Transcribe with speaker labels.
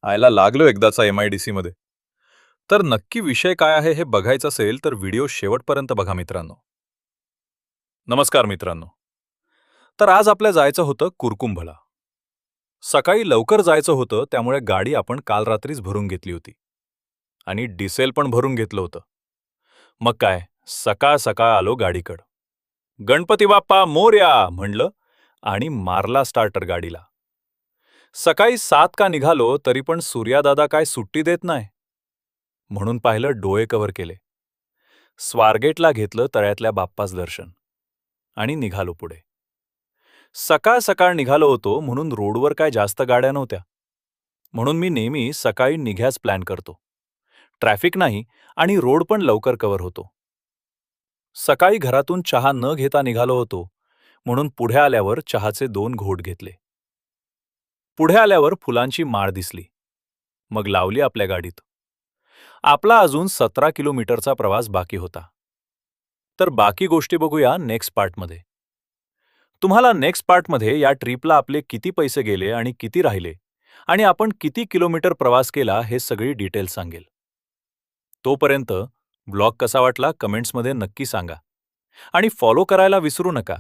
Speaker 1: आयला लागलो एकदाचा MIDC मध्ये. तर नक्की विषय काय आहे हे बघायचं असेल तर व्हिडिओ शेवटपर्यंत बघा मित्रांनो. नमस्कार मित्रांनो. तर आज आपल्या जायचं होतं कुरकुंभला. सकाळी लवकर जायचं होतं त्यामुळे गाडी आपण काल रात्रीच भरून घेतली होती. आणि डिझेल पण भरून घेतलं होतं. मग काय, सकाळ सकाळ आलो गाडीकडं. गणपती बाप्पा मोरया म्हणलं आणि मारला स्टार्टर गाडीला. सकाळी 7 का निघालो तरी पण सूर्यादादा काय सुट्टी देत नाही. म्हणून पाहिलं डोळे कव्हर केले. स्वारगेटला घेतलं तळ्यातल्या बाप्पाच दर्शन आणि निघालो पुढे. सकाळ सकाळ निघालो होतो म्हणून रोडवर काय जास्त गाड्या नव्हत्या. म्हणून मी नेहमी सकाळी निघ्याच प्लॅन करतो. ट्रॅफिक नाही आणि रोड पण लवकर कव्हर होतो. सकाळी घरातून चहा न घेता निघालो होतो म्हणून पुढे आल्यावर चहाचे 2 घोट घेतले. पुढे आल्यावर फुलांची माळ दिसली. मग लावली आपल्या गाडीत. आपला अजून 17 किलोमीटरचा प्रवास बाकी होता. तर बाकी गोष्टी बघूया नेक्स्ट पार्टमध्ये. तुम्हाला नेक्स्ट पार्टमध्ये या ट्रिपला आपले किती पैसे गेले आणि किती राहिले आणि आपण किती किलोमीटर प्रवास केला हे सगळी डिटेल्स सांगेल. तोपर्यंत ब्लॉग कसा वाटला कमेंट्समध्ये नक्की सांगा आणि फॉलो करायला विसरू नका.